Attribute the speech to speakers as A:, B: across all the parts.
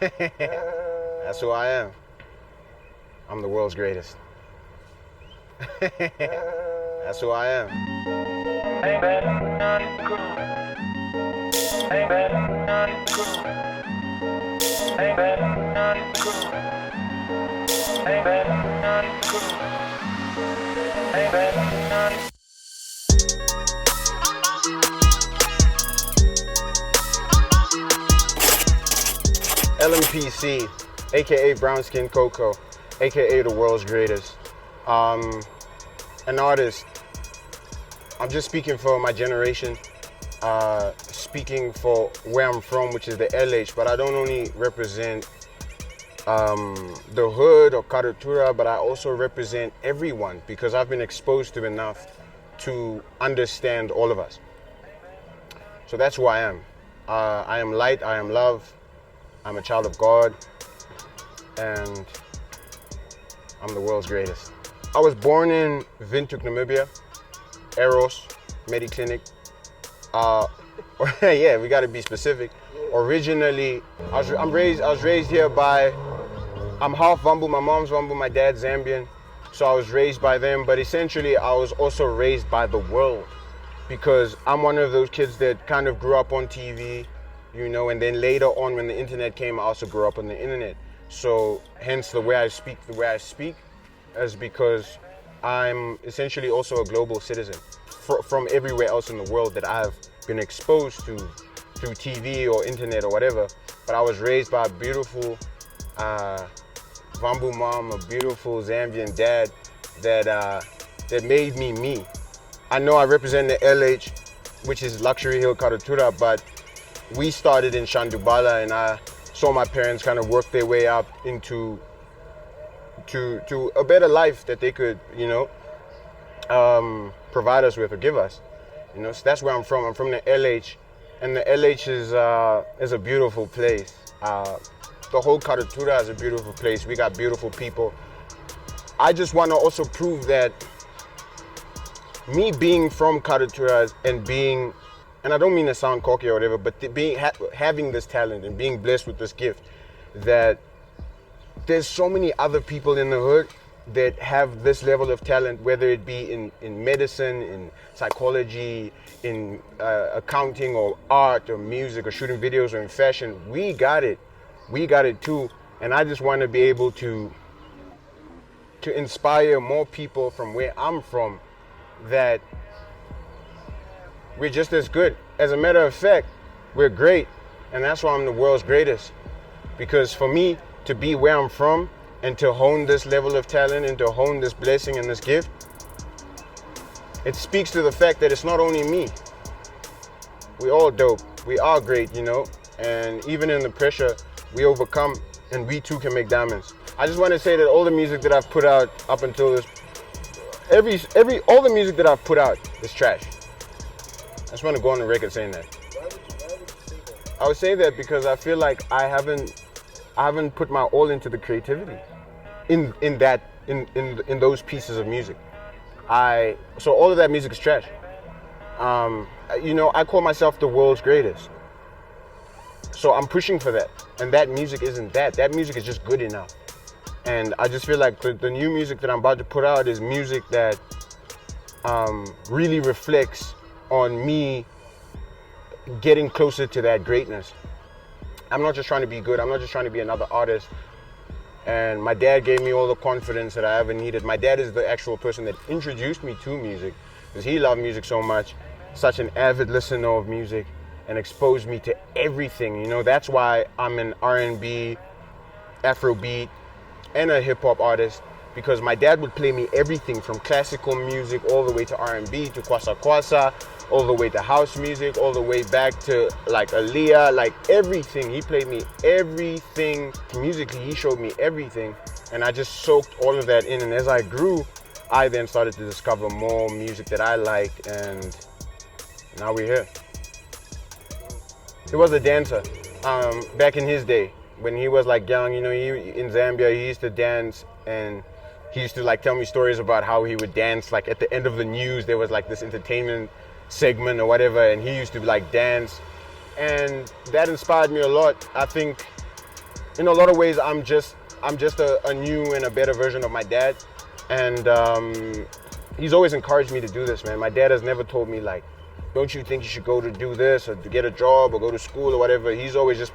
A: That's who I am. I'm the world's greatest. That's who I am. LMPC, aka BrownskinCoco, aka the world's greatest. An artist. I'm just speaking for my generation, speaking for where I'm from, which is the LH, but I don't only represent the hood or Karatura, but I also represent everyone because I've been exposed to enough to understand all of us. So that's who I am. I am light, I am love, I'm a child of God, and I'm the world's greatest. I was born in Windhoek, Namibia, Eros, Mediclinic. Yeah, we gotta be specific. Originally, I was raised here by, I'm half Wambu, my mom's Wambu, my dad's Zambian. So I was raised by them, but essentially I was also raised by the world because I'm one of those kids that kind of grew up on TV, you know, and then later on when the internet came, I also grew up on the internet. So hence the way I speak is because I'm essentially also a global citizen from everywhere else in the world that I've been exposed to through TV or internet or whatever. But I was raised by a beautiful Wambu mom, a beautiful Zambian dad that made me me. I know I represent the LH, which is Luxury Hill Karatura, but we started in Shandubala, and I saw my parents kind of work their way up into to a better life that they could, you know, provide us with or give us. You know, so that's where I'm from. I'm from the LH, and the LH is a beautiful place. The whole Karatura is a beautiful place. We got beautiful people. I just want to also prove that me being from Karatura and I don't mean to sound cocky or whatever, but having this talent and being blessed with this gift, that there's so many other people in the hood that have this level of talent, whether it be in medicine, in psychology, in accounting or art or music or shooting videos or in fashion. We got it too. And I just want to be able to inspire more people from where I'm from that we're just as good. As a matter of fact, we're great. And that's why I'm the world's greatest. Because for me to be where I'm from and to hone this level of talent and to hone this blessing and this gift, it speaks to the fact that it's not only me. We all dope. We are great, you know. And even in the pressure, we overcome, and we too can make diamonds. I just want to say that all the music that I've put out up until this, all the music that I've put out is trash. I just want to go on the record saying that.
B: Why would you say that?
A: I would say that because I feel like I haven't put my all into the creativity in those pieces of music. So all of that music is trash. You know, I call myself the world's greatest. So I'm pushing for that. And that music isn't that. That music is just good enough. And I just feel like the new music that I'm about to put out is music that really reflects on me getting closer to that greatness. I'm not just trying to be good. I'm not just trying to be another artist. And my dad gave me all the confidence that I ever needed. My dad is the actual person that introduced me to music because he loved music so much, such an avid listener of music, and exposed me to everything. You know, that's why I'm an R&B, Afrobeat, and a hip-hop artist, because my dad would play me everything from classical music all the way to R&B to kwasa kwasa, all the way to house music, all the way back to like Aaliyah, like everything. He played me everything musically. He showed me everything, and I just soaked all of that in. And as I grew, I then started to discover more music that I liked, and now we're here. He was a dancer back in his day when he was like young. You know, in Zambia he used to dance, and he used to like tell me stories about how he would dance. Like at the end of the news, there was like this entertainment segment or whatever, and he used to like dance, and that inspired me a lot. I think in a lot of ways, I'm just a new and a better version of my dad. And he's always encouraged me to do this, man. My dad has never told me, like, don't you think you should go to do this or to get a job or go to school or whatever. He's always just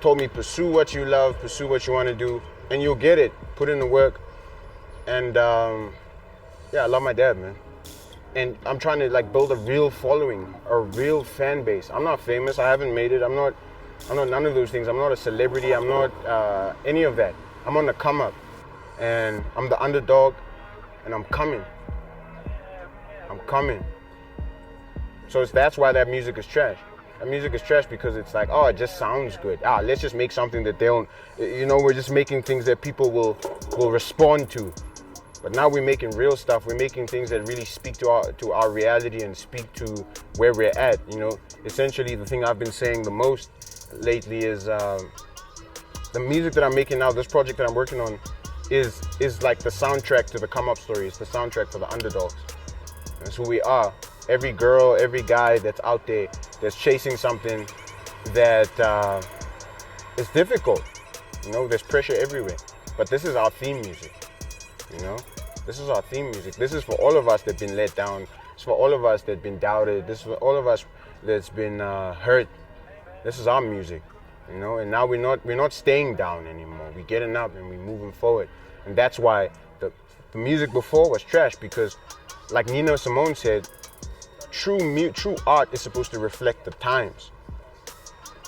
A: told me, pursue what you love, pursue what you want to do, and you'll get it. Put in the work. And yeah, I love my dad, man. And I'm trying to like build a real following, a real fan base. I'm not famous. I haven't made it. I'm not none of those things. I'm not a celebrity. I'm not any of that. I'm on the come up, and I'm the underdog, and I'm coming. I'm coming. So that's why that music is trash. That music is trash because it's like, oh, it just sounds good. Let's just make something that they don't. You know, we're just making things that people will respond to. But now we're making real stuff. We're making things that really speak to our reality and speak to where we're at. You know, essentially the thing I've been saying the most lately is the music that I'm making now. This project that I'm working on is like the soundtrack to the come up story. It's the soundtrack for the underdogs. That's who we are. Every girl, every guy that's out there that's chasing something that is difficult. You know, there's pressure everywhere. But this is our theme music. You know, this is our theme music. This is for all of us that've been let down. It's for all of us that've been doubted. This is for all of us that's been hurt. This is our music, you know. And now we're not staying down anymore. We're getting up and we're moving forward. And that's why the music before was trash, because, like Nina Simone said, true art is supposed to reflect the times.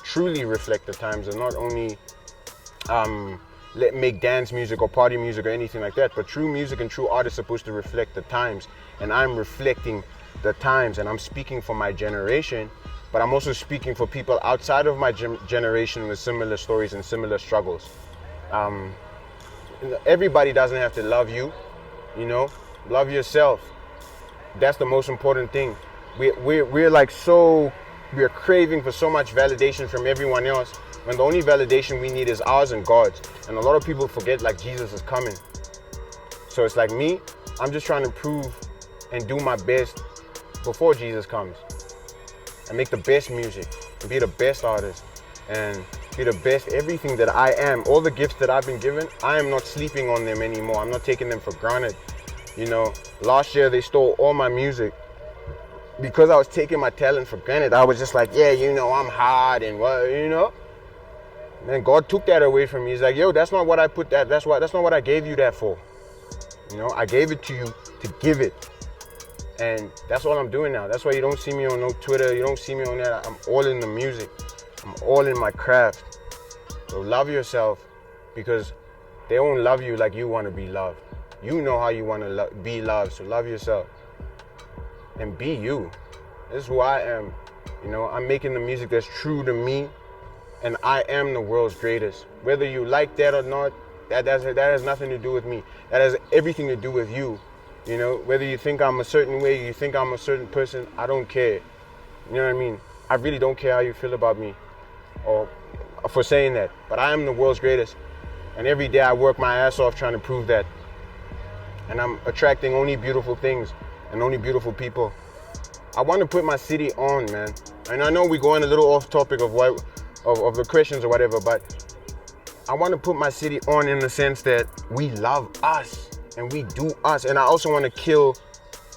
A: Truly reflect the times, and not only make dance music or party music or anything like that, but true music and true art is supposed to reflect the times. And I'm reflecting the times, and I'm speaking for my generation, but I'm also speaking for people outside of my generation with similar stories and similar struggles. Everybody doesn't have to love you, you know. Love yourself. That's the most important thing. We're like we're craving for so much validation from everyone else, when the only validation we need is ours and God's. And a lot of people forget, like, Jesus is coming. So it's like me, I'm just trying to prove and do my best before Jesus comes, and make the best music, and be the best artist, and be the best everything that I am. All the gifts that I've been given, I am not sleeping on them anymore. I'm not taking them for granted. You know, last year they stole all my music because I was taking my talent for granted. I was just like, yeah, you know, I'm hard and what, you know. And God took that away from me. He's like, yo, that's not what I put that. That's not what I gave you that for. You know, I gave it to you to give it. And that's what I'm doing now. That's why you don't see me on no Twitter. You don't see me on that. I'm all in the music. I'm all in my craft. So love yourself, because they won't love you like you want to be loved. You know how you want to be loved. So love yourself and be you. This is who I am. You know, I'm making the music that's true to me, and I am the world's greatest. Whether you like that or not, that has nothing to do with me. That has everything to do with you. You know, whether you think I'm a certain way, you think I'm a certain person, I don't care. You know what I mean? I really don't care how you feel about me or for saying that. But I am the world's greatest. And every day I work my ass off trying to prove that. And I'm attracting only beautiful things and only beautiful people. I want to put my city on, man. And I know we're going a little off topic of the questions or whatever, but I want to put my city on in the sense that we love us and we do us. And I also want to kill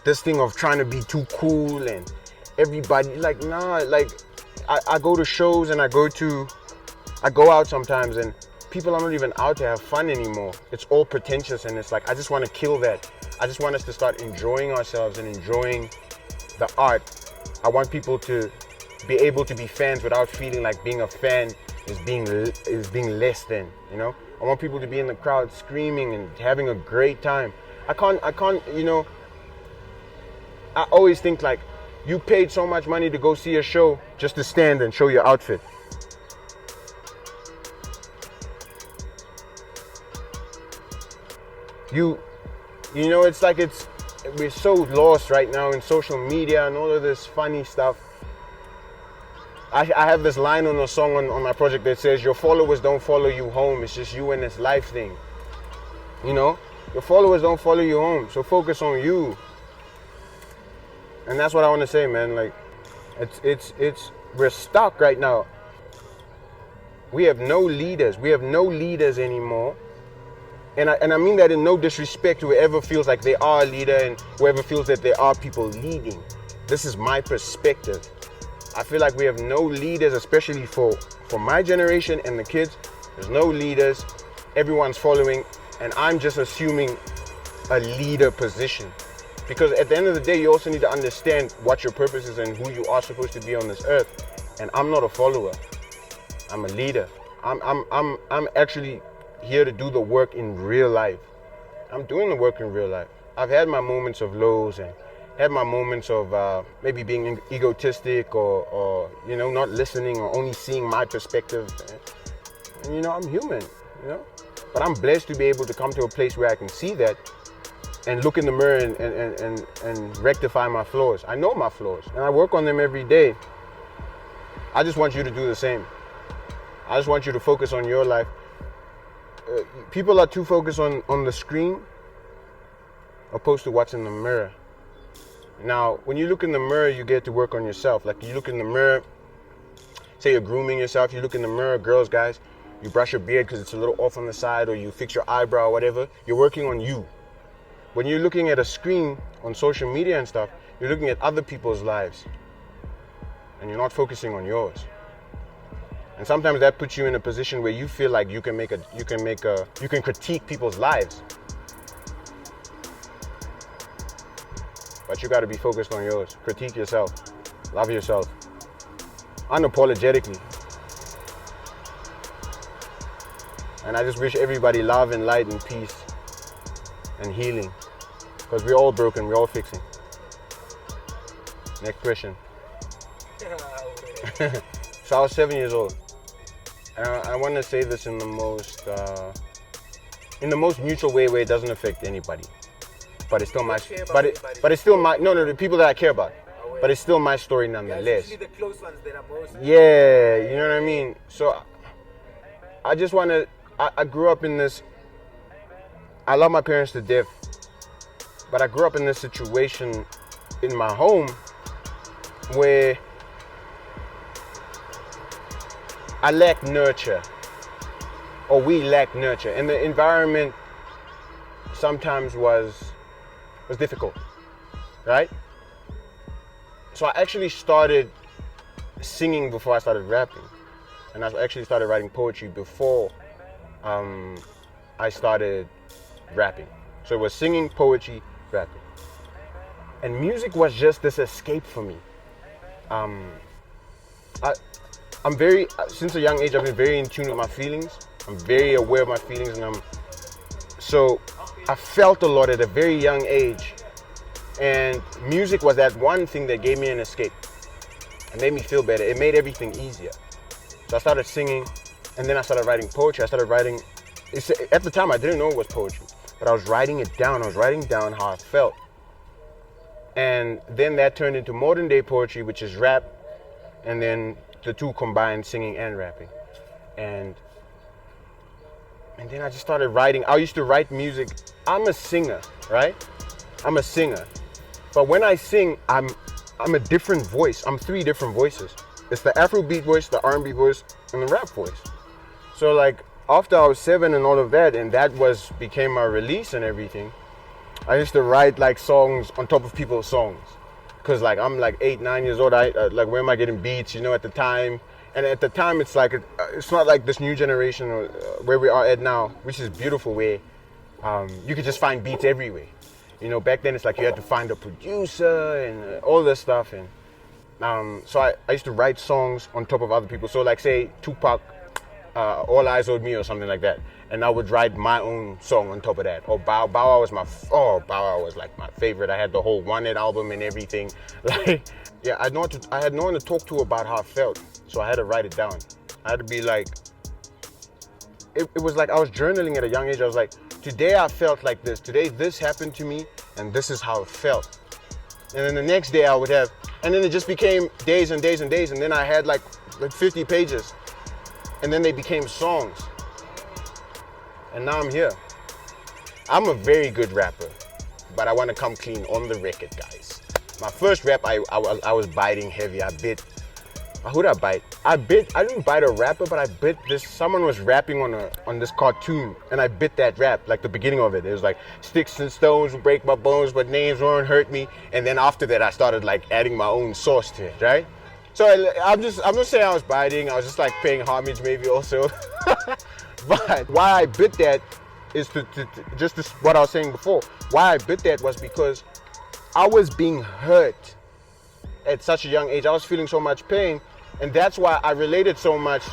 A: this thing of trying to be too cool and everybody, like, nah, like I go to shows and I go out sometimes and people are not even out to have fun anymore. It's all pretentious, and it's like, I just want to kill that. I just want us to start enjoying ourselves and enjoying the art. I want people to be able to be fans without feeling like being a fan is being less than, you know? I want people to be in the crowd screaming and having a great time. I can't, you know, I always think like, you paid so much money to go see a show just to stand and show your outfit. You know, it's like we're so lost right now in social media and all of this funny stuff. I have this line on a song on my project that says, your followers don't follow you home, it's just you and this life thing. You know, your followers don't follow you home, so focus on you. And that's what I want to say, man. Like, we're stuck right now. We have no leaders. We have no leaders anymore. And I mean that in no disrespect to whoever feels like they are a leader and whoever feels that there are people leading. This is my perspective. I feel like we have no leaders, especially for my generation and the kids. There's no leaders. Everyone's following. And I'm just assuming a leader position. Because at the end of the day, you also need to understand what your purpose is and who you are supposed to be on this earth. And I'm not a follower. I'm a leader. I'm actually here to do the work in real life. I'm doing the work in real life. I've had my moments of lows and had my moments of maybe being egotistic or you know, not listening or only seeing my perspective. And you know, I'm human, you know. But I'm blessed to be able to come to a place where I can see that and look in the mirror and rectify my flaws. I know my flaws and I work on them every day. I just want you to do the same. I just want you to focus on your life. People are too focused on the screen opposed to what's in the mirror. Now, when you look in the mirror, you get to work on yourself. Like you look in the mirror, say you're grooming yourself, you look in the mirror, girls, guys, you brush your beard because it's a little off on the side, or you fix your eyebrow or whatever, you're working on you. When you're looking at a screen on social media and stuff, you're looking at other people's lives and you're not focusing on yours. And sometimes that puts you in a position where you feel like you can critique people's lives. But you got to be focused on yours. Critique yourself. Love yourself. Unapologetically. And I just wish everybody love and light and peace and healing. Because we're all broken. We're all fixing. Next question. So I was 7 years old. And I want to say this in the most neutral way where it doesn't affect anybody. But it's still my, but it's still my, no, the people that I care about. But it's still my story nonetheless.
B: Usually the close ones that are most.
A: Yeah, you know what I mean? So I just want to, I grew up in this, I love my parents to death. But I grew up in this situation in my home where I lack nurture, or we lack nurture, and the environment sometimes was difficult, right? So I actually started singing before I started rapping, and I actually started writing poetry before I started rapping. So it was singing, poetry, rapping, and music was just this escape for me. I'm very, since a young age, I've been very in tune with my feelings. I'm very aware of my feelings, and so I felt a lot at a very young age. And music was that one thing that gave me an escape. It made me feel better. It made everything easier. So I started singing, and then I started writing poetry. I started writing, at the time I didn't know it was poetry, but I was writing it down. I was writing down how I felt. And then that turned into modern day poetry, which is rap, and then the two combined, singing and rapping. And then I just started writing. I used to write music. I'm a singer, right? I'm a singer. But when I sing, I'm a different voice. I'm three different voices. It's the Afrobeat voice, the R&B voice, and the rap voice. So like after I was 7 and all of that, and that became my release and everything, I used to write like songs on top of people's songs. Cause like I'm like 8, 9 years old. I like, where am I getting beats? You know, at the time, and at the time it's like it's not like this new generation or where we are at now, which is beautiful. Where you could just find beats everywhere. You know, back then it's like you had to find a producer and all this stuff. And so I used to write songs on top of other people. So like say Tupac, All Eyes on Me or something like that. And I would write my own song on top of that. Or Bow Wow was Bow Wow was like my favorite. I had the whole Wanted album and everything. Like, yeah, I had no one to talk to about how I felt. So I had to write it down. I had to be like, it was like I was journaling at a young age. I was like, today I felt like this. Today this happened to me and this is how it felt. And then the next day I would have, and then it just became days and days and days. And then I had like 50 pages. And then they became songs. And now I'm here. I'm a very good rapper, but I want to come clean on the record, guys. My first rap, I was biting heavy. I bit Who'd I bite? I didn't bite a rapper, but I bit this. Someone was rapping on this cartoon, and I bit that rap, like the beginning of it. It was like, sticks and stones will break my bones, but names won't hurt me. And then after that, I started like adding my own sauce to it, right? So I'm not saying I was biting. I was just like paying homage, maybe also. But why I bit that is what I was saying before. Why I bit that was because I was being hurt at such a young age. I was feeling so much pain, and that's why I related so much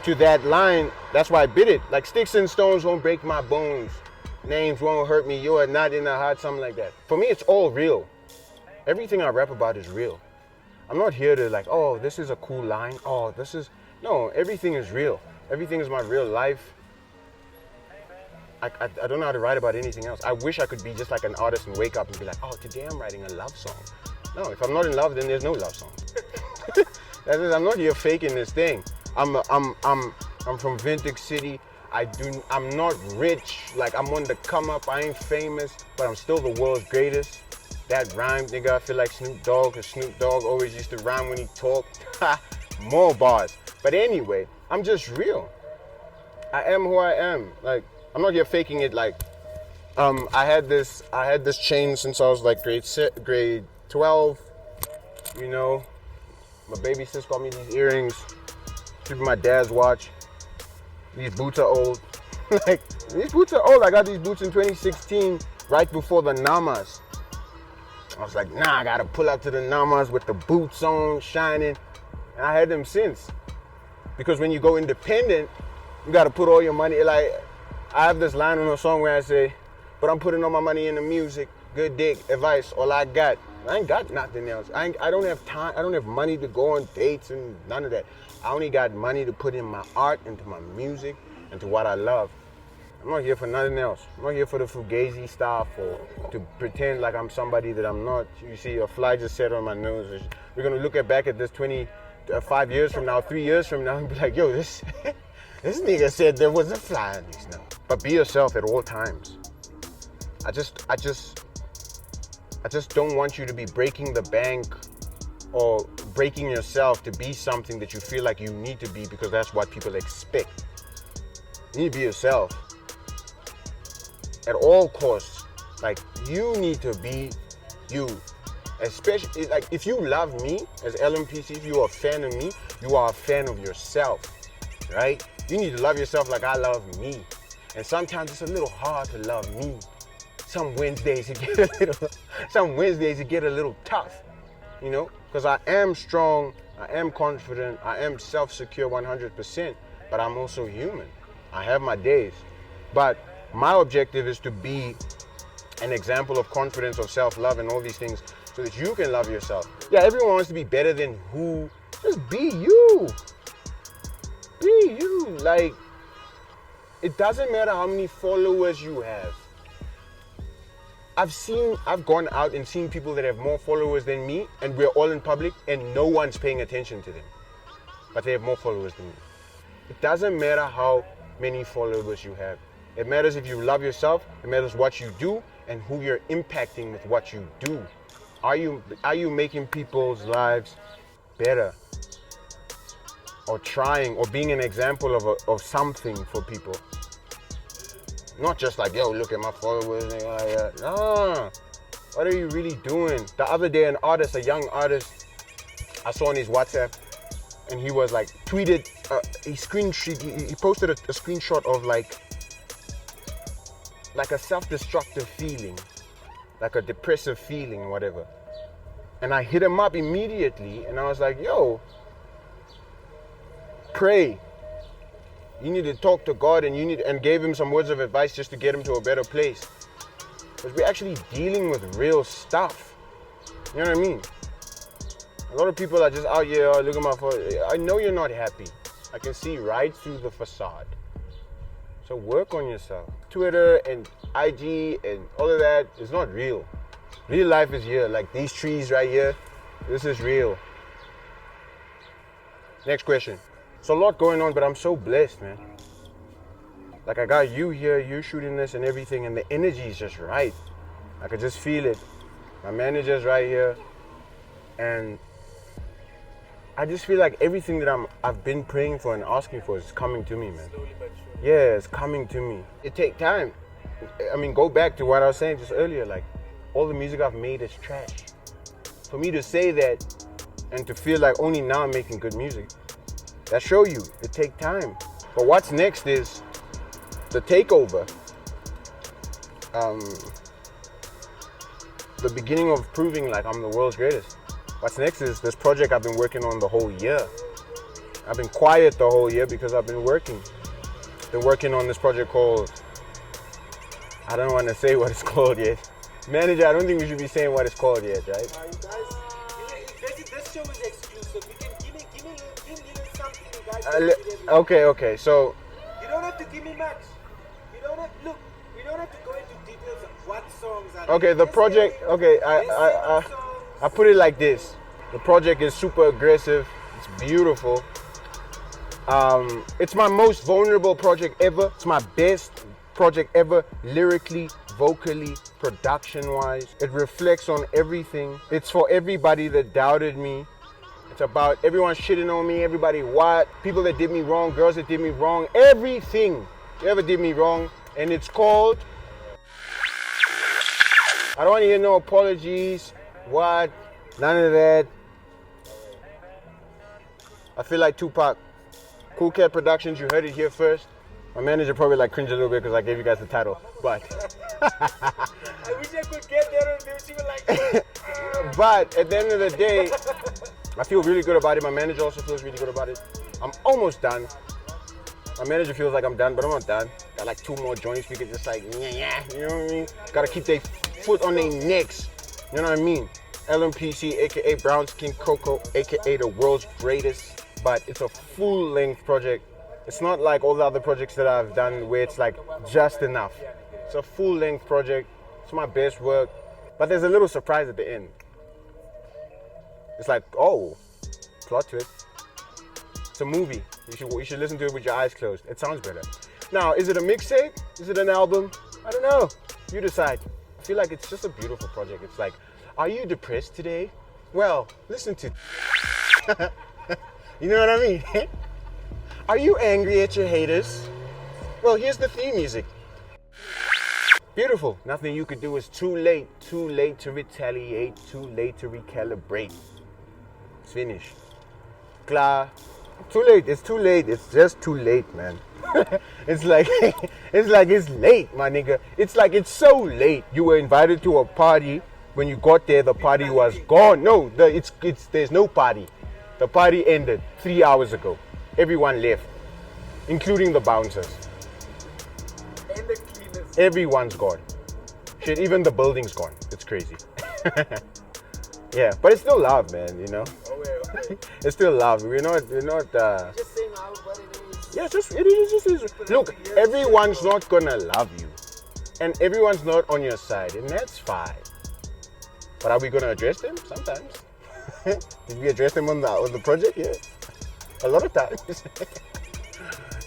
A: to that line. That's why I bit it. Like, sticks and stones won't break my bones, names won't hurt me, you are not in the heart, something like that. For me, it's all real. Everything I rap about is real. I'm not here to like, oh, this is a cool line. Oh, no, everything is real. Everything is my real life. I don't know how to write about anything else. I wish I could be just like an artist and wake up and be like, oh, today I'm writing a love song. No, if I'm not in love, then there's no love song. That is, I'm not here faking this thing. I'm from Vintage City. I'm not rich. Like, I'm on the come up. I ain't famous, but I'm still the world's greatest. That rhyme, nigga, I feel like Snoop Dogg, because Snoop Dogg always used to rhyme when he talked. More bars. But anyway, I'm just real. I am who I am. Like, I'm not here faking it. Like, I had this chain since I was like grade 12. You know, my baby sis got me these earrings. Keep my dad's watch. These boots are old. Like, these boots are old. I got these boots in 2016, right before the Namas. I was like, nah, I gotta pull up to the Namas with the boots on, shining. And I had them since. Because when you go independent, you gotta put all your money. Like, I have this line on a song where I say, but I'm putting all my money in the music, good dick, advice, all I got. I ain't got nothing else. I don't have time. I don't have money to go on dates and none of that. I only got money to put in my art, into my music, and to what I love. I'm not here for nothing else. I'm not here for the fugazi stuff or to pretend like I'm somebody that I'm not. You see, a fly just sat on my nose. We're gonna look back at this 5 years from now, 3 years from now, and be like, yo, this nigga said there was a fly on his nose. But be yourself at all times. I just don't want you to be breaking the bank or breaking yourself to be something that you feel like you need to be because that's what people expect. You need to be yourself at all costs. Like, you need to be you. Especially, like, if you love me as LMPC, if you are a fan of me, you are a fan of yourself, right? You need to love yourself like I love me. And sometimes it's a little hard to love me. Some Wednesdays it get a little tough, you know? Because I am strong, I am confident, I am self-secure 100%, but I'm also human. I have my days. But my objective is to be an example of confidence, of self-love, and all these things so that you can love yourself. Yeah, everyone wants to be better than who. Just be you. Be you. Like, it doesn't matter how many followers you have. I've gone out and seen people that have more followers than me, and we're all in public, and no one's paying attention to them. But they have more followers than me. It doesn't matter how many followers you have. It matters if you love yourself, it matters what you do, and who you're impacting with what you do. Are you making people's lives better? Or trying, or being an example of something for people? Not just like, yo, look at my followers. Nah, what are you really doing? The other day, a young artist, I saw on his WhatsApp, and he was like, tweeted, he posted a screenshot of like a self-destructive feeling, like a depressive feeling or whatever. And I hit him up immediately, and I was like, yo, pray. You need to talk to God, and gave him some words of advice just to get him to a better place. Because we're actually dealing with real stuff. You know what I mean? A lot of people are just out here, oh, look at my phone. I know you're not happy. I can see right through the facade. So work on yourself. Twitter and IG and all of that is not real. Real life is here. Like these trees right here, this is real. Next question. It's a lot going on, but I'm so blessed, man. Like, I got you here, you shooting this and everything, and the energy is just right. I could just feel it. My manager's right here, and I just feel like everything that I've been praying for and asking for is coming to me, man.
B: Slowly but surely.
A: Yeah, it's coming to me. It takes time. I mean, go back to what I was saying just earlier. Like, all the music I've made is trash. For me to say that and to feel like only now I'm making good music, that show you it takes time. But what's next is the takeover. The beginning of proving like I'm the world's greatest. What's next is this project I've been working on the whole year. I've been quiet the whole year because I've been working. Been working on this project called, I don't want to say what it's called yet. Manager, I don't think we should be saying what it's called yet, right?
B: You guys, this show is exclusive. You can give me something, you guys. Can give me.
A: Okay, so
B: You don't have to give me much. We don't have to go into details of what songs are.
A: okay, the project, okay, I put it like this. The project is super aggressive. It's beautiful. It's my most vulnerable project ever. It's my best project ever, lyrically, vocally, production-wise. It reflects on everything. It's for everybody that doubted me. It's about everyone shitting on me, everybody what, people that did me wrong, girls that did me wrong, everything that ever did me wrong. And it's called, I don't want to hear no apologies, what, none of that. I feel like Tupac. Coolcat Productions, you heard it here first. My manager probably like cringed a little bit because I gave you guys the title, but.
B: I wish I could get there and she was like.
A: But at the end of the day, I feel really good about it. My manager also feels really good about it. I'm almost done. My manager feels like I'm done, but I'm not done. Got like 2 more joints. We could just like, yeah, you know what I mean? Gotta keep their foot on their necks. You know what I mean? LMPC, aka BrownskinCoco, aka the world's greatest. But it's a full-length project. It's not like all the other projects that I've done where it's like just enough. It's a full-length project. It's my best work. But there's a little surprise at the end. It's like, oh, plot twist. It's a movie. You should listen to it with your eyes closed. It sounds better. Now, is it a mixtape? Is it an album? I don't know. You decide. I feel like it's just a beautiful project. It's like, are you depressed today? Well, listen to. You know what I mean? Are you angry at your haters? Well, here's the theme music. Beautiful. Nothing you could do is too late to retaliate, too late to recalibrate. It's finished. Klar. Too late. It's too late. It's just too late, man. it's like it's late, my nigga. It's like it's so late. You were invited to a party. When you got there, the party was gone. No, there's no party. The party ended 3 hours ago. Everyone left, including the bouncers.
B: And the cleaners.
A: Everyone's gone. Shit, even the building's gone. It's crazy. Yeah, but it's still love, man, you know?
B: Oh, well.
A: It's still love. We're not
B: Just saying how what it is.
A: yeah, it just is. Look, everyone's not gonna love you. And everyone's not on your side, and that's fine. But are we gonna address them? Sometimes. Did we address them on the project? Yeah. A lot of times.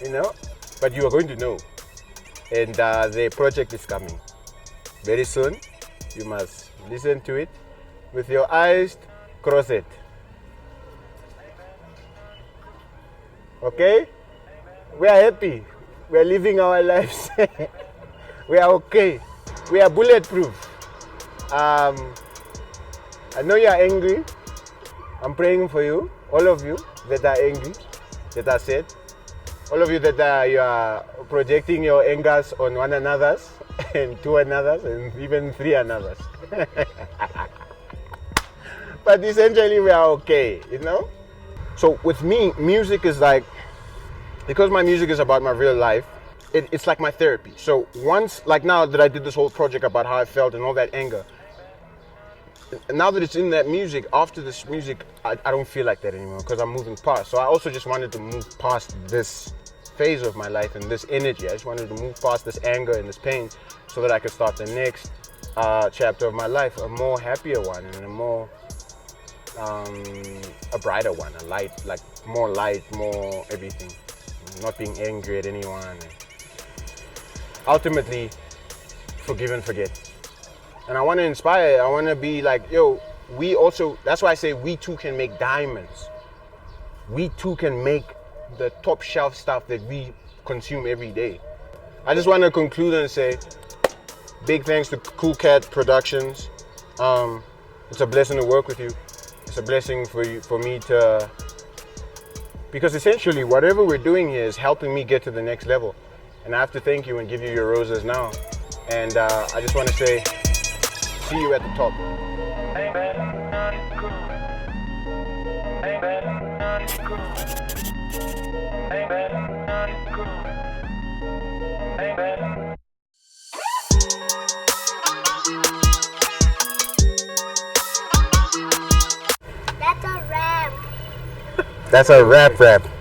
A: You know? But you are going to know. And the project is coming. Very soon. You must listen to it with your eyes crossed. Okay? We are happy. We are living our lives. We are okay. We are bulletproof. I know you are angry. I'm praying for you, all of you that are angry, that are sad, all of you that you are projecting your angers on one another's and two another's and even three another's. But essentially we are okay, you know? So with me, music is like, because my music is about my real life, it's like my therapy. So once, like now that I did this whole project about how I felt and all that anger, now that it's in that music, after this music, I don't feel like that anymore because I'm moving past. So I also just wanted to move past this phase of my life and this energy. I just wanted to move past this anger and this pain so that I could start the next chapter of my life, a more happier one and a more, a brighter one, a light, like more light, more everything. Not being angry at anyone. And ultimately, forgive and forget. And I want to inspire, I want to be like, yo, we also, that's why I say we too can make diamonds. we too can make the top shelf stuff that we consume every day. I just want to conclude and say big thanks to Coolcat Productions. It's a blessing to work with you. It's a blessing for me to, because essentially whatever we're doing here is helping me get to the next level. And I have to thank you and give you your roses now. And I just want to say, see you at the top.
C: That's a rap.
A: That's a rap.